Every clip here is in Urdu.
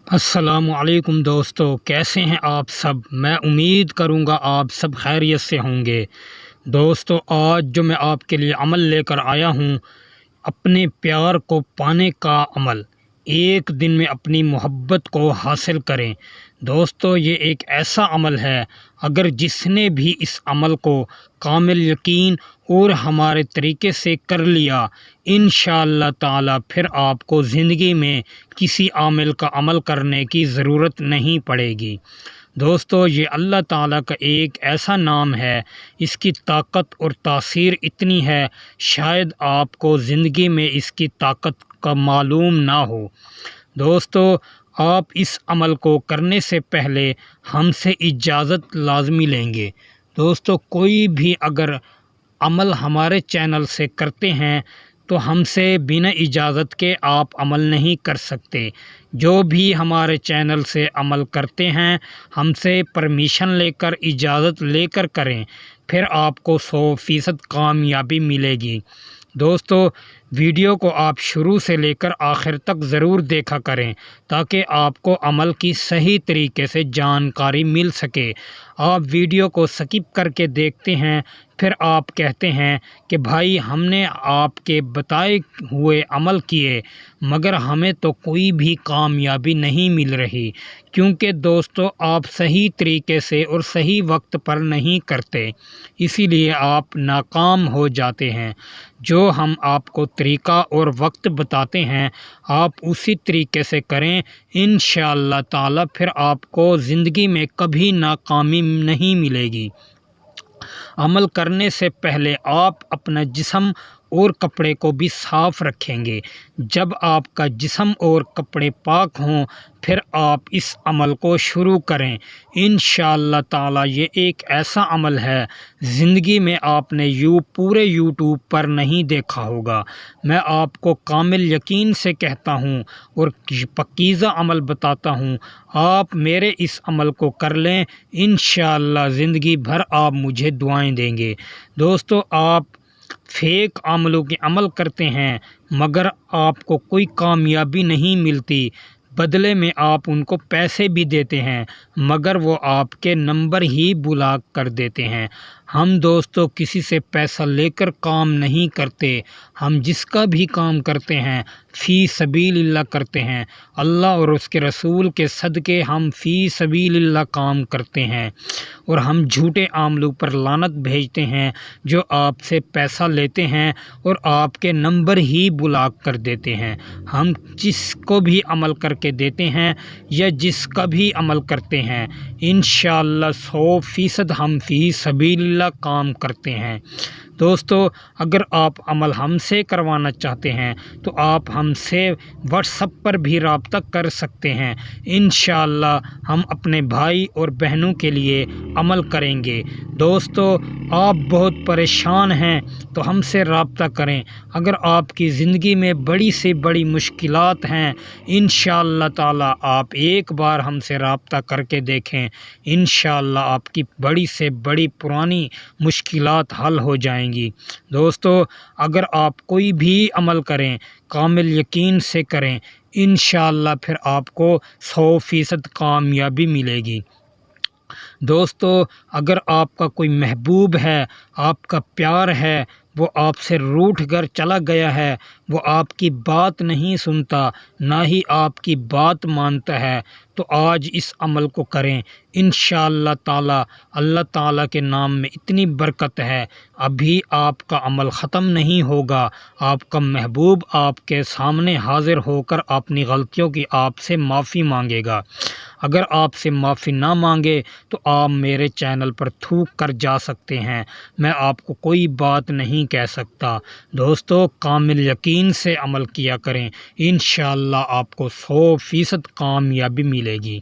السلام علیکم دوستو، کیسے ہیں آپ سب؟ میں امید کروں گا آپ سب خیریت سے ہوں گے۔ دوستو، آج جو میں آپ کے لیے عمل لے کر آیا ہوں، اپنے پیار کو پانے کا عمل، ایک دن میں اپنی محبت کو حاصل کریں۔ دوستو، یہ ایک ایسا عمل ہے، اگر جس نے بھی اس عمل کو کامل یقین اور ہمارے طریقے سے کر لیا، انشاءاللہ تعالی پھر آپ کو زندگی میں کسی عامل کا عمل کرنے کی ضرورت نہیں پڑے گی۔ دوستو، یہ اللہ تعالیٰ کا ایک ایسا نام ہے، اس کی طاقت اور تاثیر اتنی ہے، شاید آپ کو زندگی میں اس کی طاقت کا معلوم نہ ہو۔ دوستو، آپ اس عمل کو کرنے سے پہلے ہم سے اجازت لازمی لیں گے۔ دوستو، کوئی بھی اگر عمل ہمارے چینل سے کرتے ہیں تو ہم سے بنا اجازت کے آپ عمل نہیں کر سکتے۔ جو بھی ہمارے چینل سے عمل کرتے ہیں، ہم سے پرمیشن لے کر، اجازت لے کر کریں، پھر آپ کو 100% کامیابی ملے گی۔ دوستو، ویڈیو کو آپ شروع سے لے کر آخر تک ضرور دیکھا کریں تاکہ آپ کو عمل کی صحیح طریقے سے جانکاری مل سکے۔ آپ ویڈیو کو سکپ کر کے دیکھتے ہیں، پھر آپ کہتے ہیں کہ بھائی ہم نے آپ کے بتائے ہوئے عمل کیے مگر ہمیں تو کوئی بھی کامیابی نہیں مل رہی، کیونکہ دوستو آپ صحیح طریقے سے اور صحیح وقت پر نہیں کرتے، اسی لیے آپ ناکام ہو جاتے ہیں۔ جو ہم آپ کو طریقہ اور وقت بتاتے ہیں، آپ اسی طریقے سے کریں، انشاءاللہ تعالی پھر آپ کو زندگی میں کبھی ناکامی نہیں ملے گی۔ عمل کرنے سے پہلے آپ اپنا جسم اور کپڑے کو بھی صاف رکھیں گے۔ جب آپ کا جسم اور کپڑے پاک ہوں، پھر آپ اس عمل کو شروع کریں۔ انشاءاللہ تعالی یہ ایک ایسا عمل ہے، زندگی میں آپ نے پورے یوٹیوب پر نہیں دیکھا ہوگا۔ میں آپ کو کامل یقین سے کہتا ہوں اور پکیزہ عمل بتاتا ہوں، آپ میرے اس عمل کو کر لیں، انشاءاللہ زندگی بھر آپ مجھے دعائیں دیں گے۔ دوستو، آپ فیک عملوں کے عمل کرتے ہیں مگر آپ کو کوئی کامیابی نہیں ملتی، بدلے میں آپ ان کو پیسے بھی دیتے ہیں مگر وہ آپ کے نمبر ہی بلاک کر دیتے ہیں۔ ہم دوستو کسی سے پیسہ لے کر کام نہیں کرتے، ہم جس کا بھی کام کرتے ہیں فی سبیل اللہ کرتے ہیں، اللہ اور اس کے رسول کے صدقے ہم فی سبیل اللہ کام کرتے ہیں، اور ہم جھوٹے عاملوں پر لعنت بھیجتے ہیں جو آپ سے پیسہ لیتے ہیں اور آپ کے نمبر ہی بلاک کر دیتے ہیں۔ ہم جس کو بھی عمل کر کے دیتے ہیں یا جس کا بھی عمل کرتے ہیں، انشاءاللہ 100% ہم فی سبیل اللہ کام کرتے ہیں۔ دوستو، اگر آپ عمل ہم سے کروانا چاہتے ہیں تو آپ ہم سے واٹس ایپ پر بھی رابطہ کر سکتے ہیں، انشاءاللہ ہم اپنے بھائی اور بہنوں کے لیے عمل کریں گے۔ دوستو، آپ بہت پریشان ہیں تو ہم سے رابطہ کریں۔ اگر آپ کی زندگی میں بڑی سے بڑی مشکلات ہیں، انشاءاللہ تعالی آپ ایک بار ہم سے رابطہ کر کے دیکھیں، انشاءاللہ آپ کی بڑی سے بڑی پرانی مشکلات حل ہو جائیں گی۔ دوستو، اگر آپ کوئی بھی عمل کریں کامل یقین سے کریں، انشاءاللہ پھر آپ کو 100% کامیابی ملے گی۔ دوستو، اگر آپ کا کوئی محبوب ہے، آپ کا پیار ہے، وہ آپ سے روٹھ کر چلا گیا ہے، وہ آپ کی بات نہیں سنتا، نہ ہی آپ کی بات مانتا ہے، تو آج اس عمل کو کریں، انشاءاللہ تعالی اللہ تعالیٰ کے نام میں اتنی برکت ہے، ابھی آپ کا عمل ختم نہیں ہوگا، آپ کا محبوب آپ کے سامنے حاضر ہو کر اپنی غلطیوں کی آپ سے معافی مانگے گا۔ اگر آپ سے معافی نہ مانگے تو آپ میرے چینل پر تھوک کر جا سکتے ہیں، میں آپ کو کوئی بات نہیں کہہ سکتا۔ دوستو، کامل یقین سے عمل کیا کریں، انشاءاللہ آپ کو 100% کامیابی ملے گی۔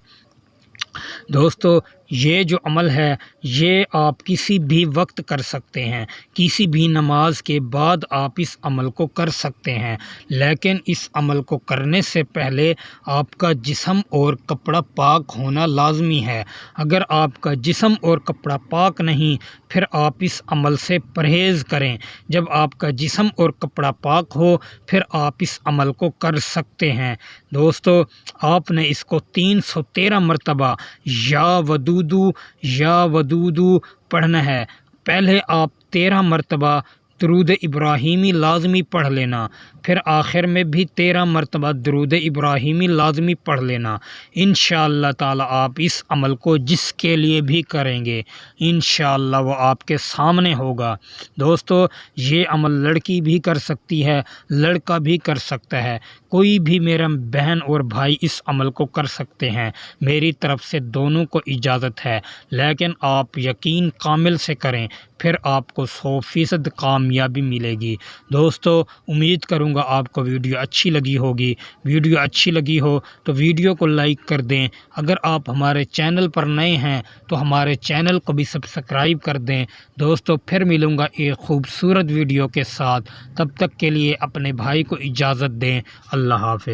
دوستو، یہ جو عمل ہے یہ آپ کسی بھی وقت کر سکتے ہیں، کسی بھی نماز کے بعد آپ اس عمل کو کر سکتے ہیں، لیکن اس عمل کو کرنے سے پہلے آپ کا جسم اور کپڑا پاک ہونا لازمی ہے۔ اگر آپ کا جسم اور کپڑا پاک نہیں پھر آپ اس عمل سے پرہیز کریں۔ جب آپ کا جسم اور کپڑا پاک ہو پھر آپ اس عمل کو کر سکتے ہیں۔ دوستو آپ نے اس کو 313 مرتبہ یا ودودو پڑھنا ہے۔ پہلے آپ 13 مرتبہ درود ابراہیمی لازمی پڑھ لینا، پھر آخر میں بھی 13 مرتبہ درود ابراہیمی لازمی پڑھ لینا۔ انشاءاللہ تعالی آپ اس عمل کو جس کے لیے بھی کریں گے انشاءاللہ وہ آپ کے سامنے ہوگا۔ دوستو یہ عمل لڑکی بھی کر سکتی ہے، لڑکا بھی کر سکتا ہے، کوئی بھی میرا بہن اور بھائی اس عمل کو کر سکتے ہیں، میری طرف سے دونوں کو اجازت ہے، لیکن آپ یقین کامل سے کریں پھر آپ کو 100% کامیابی ملے گی۔ دوستو امید کروں گا آپ کو ویڈیو اچھی لگی ہوگی۔ ویڈیو اچھی لگی ہو تو ویڈیو کو لائک کر دیں۔ اگر آپ ہمارے چینل پر نئے ہیں تو ہمارے چینل کو بھی سبسکرائب کر دیں۔ دوستو پھر ملوں گا ایک خوبصورت ویڈیو کے ساتھ، تب تک کے لیے اپنے بھائی کو اجازت دیں۔ اللہ حافظ۔